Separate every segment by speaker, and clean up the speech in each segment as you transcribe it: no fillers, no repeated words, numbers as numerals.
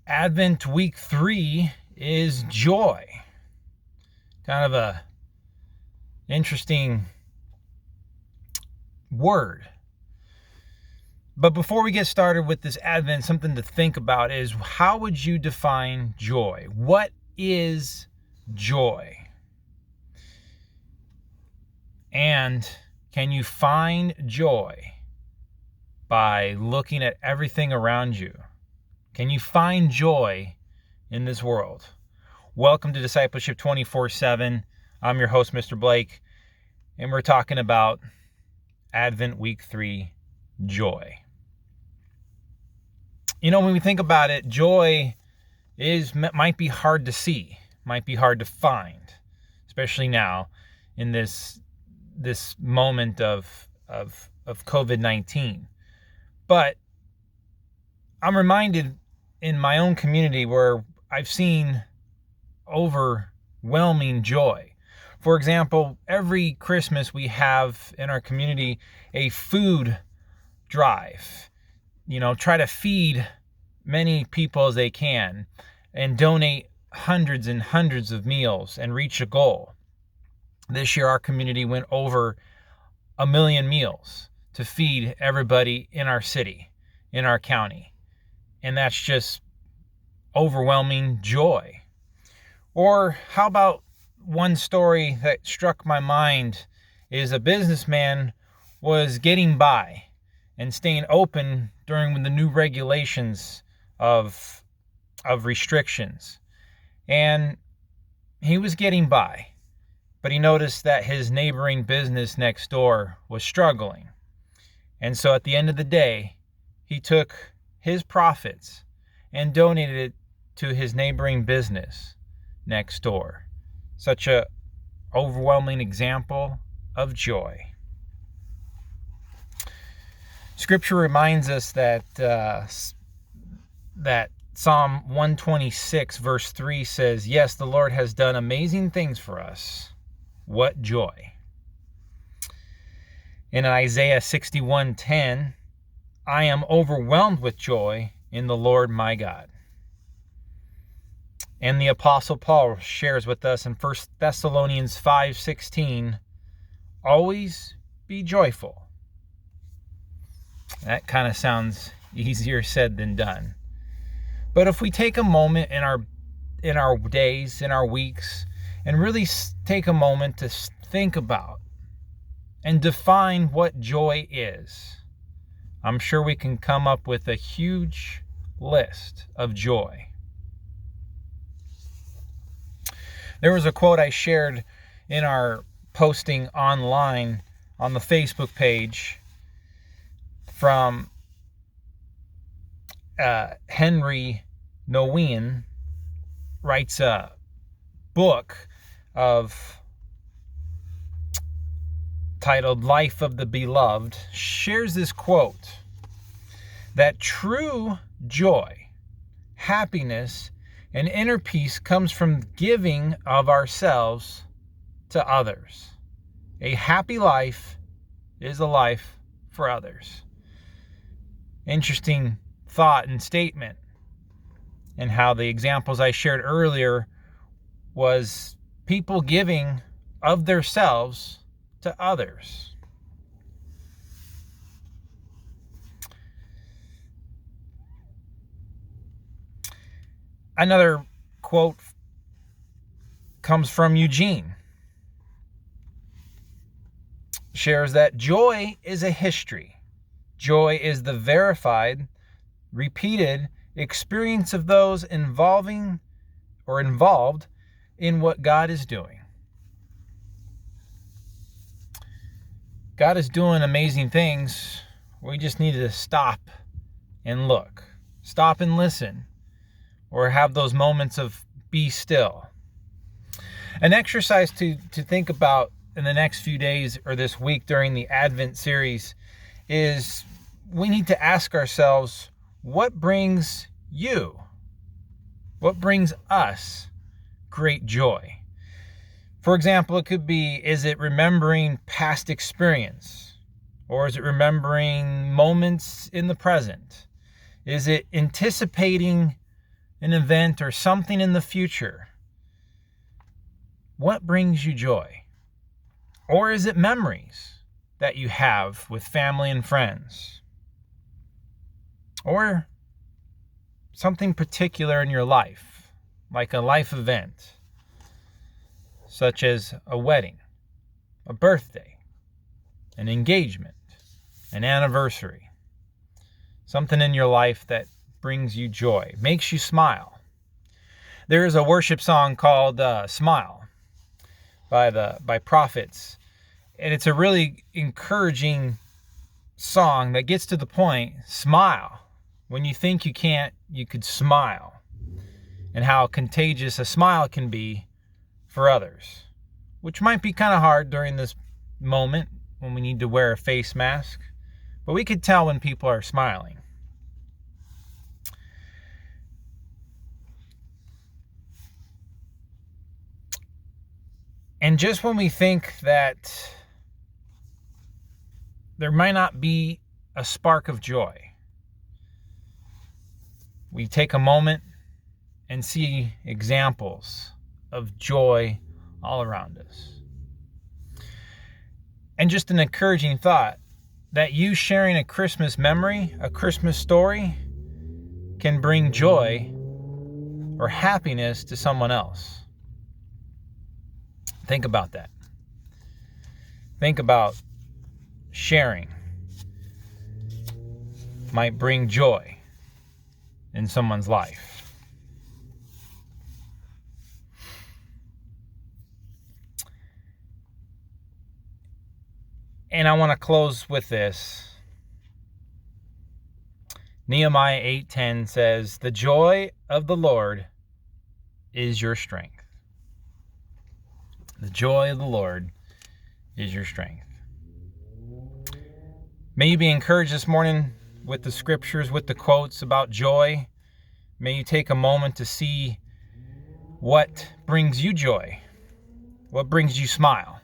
Speaker 1: Advent week 3 is joy. Kind of a interesting word. But before we get started with this Advent, something to think about is, how would you define joy? What is joy? And can you find joy by looking at everything around you? Can you find joy in this world? Welcome to Discipleship 24/7. I'm your host, Mr. Blake, and we're talking about Advent Week 3, joy. You know, when we think about it, joy might be hard to see, might be hard to find, especially now in this moment of COVID-19. But I'm reminded in my own community where I've seen overwhelming joy. For example, every Christmas we have in our community a food drive. Try to feed many people as they can and donate hundreds and hundreds of meals and reach a goal. This year our community went over 1 million meals to feed everybody in our city, in our county. And that's just overwhelming joy. Or how about one story that struck my mind is a businessman was getting by and staying open during the new regulations of restrictions. And he was getting by, but he noticed that his neighboring business next door was struggling. And so at the end of the day, he took his profits and donated it to his neighboring business next door. Such a overwhelming example of joy. Scripture reminds us that Psalm 126 verse 3 says, "Yes, the Lord has done amazing things for us. What joy." In Isaiah 61:10, "I am overwhelmed with joy in the Lord my God." And the Apostle Paul shares with us in 1 Thessalonians 5:16, "Always be joyful." That kind of sounds easier said than done. But if we take a moment in our days, in our weeks, and really take a moment to think about and define what joy is, I'm sure we can come up with a huge list of joy. There was a quote I shared in our posting online on the Facebook page from Henry Nouwen. Writes a book titled Life of the Beloved, shares this quote, that true joy, happiness, and inner peace comes from giving of ourselves to others. A happy life is a life for others. Interesting thought and statement, and how the examples I shared earlier was people giving of themselves to others. Another quote comes from Eugene. Shares that joy is a history. Joy is the verified, repeated experience of those involved in what God is doing. God is doing amazing things. We just need to stop and look, stop and listen, or have those moments of be still. An exercise to think about in the next few days or this week during the Advent series is we need to ask ourselves, what brings us great joy? For example, it could be, is it remembering past experience? Or is it remembering moments in the present? Is it anticipating an event, or something in the future? What brings you joy? Or is it memories that you have with family and friends? Or something particular in your life, like a life event, such as a wedding, a birthday, an engagement, an anniversary. Something in your life that brings you joy, makes you smile. There is a worship song called Smile by Prophets. And it's a really encouraging song that gets to the point. Smile. When you think you can't, you could smile. And how contagious a smile can be for others. Which might be kind of hard during this moment when we need to wear a face mask. But we could tell when people are smiling. And just when we think that there might not be a spark of joy, we take a moment and see examples of joy all around us. And just an encouraging thought that you sharing a Christmas memory, a Christmas story, can bring joy or happiness to someone else. Think about that. Think about sharing might bring joy in someone's life. And I want to close with this. Nehemiah 8:10 says, "The joy of the Lord is your strength." The joy of the Lord is your strength. May you be encouraged this morning with the scriptures, with the quotes about joy. May you take a moment to see what brings you joy, what brings you smile.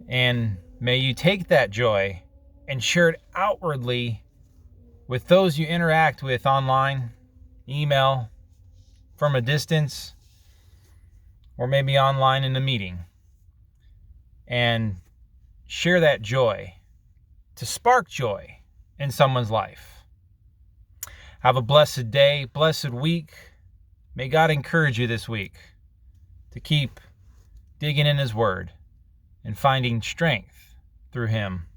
Speaker 1: And may you take that joy and share it outwardly with those you interact with online, email, from a distance, or maybe online in a meeting. And share that joy to spark joy in someone's life. Have a blessed day, blessed week. May God encourage you this week to keep digging in His Word and finding strength through Him.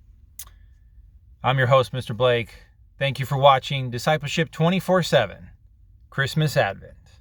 Speaker 1: I'm your host, Mr. Blake. Thank you for watching Discipleship 24/7, Christmas Advent.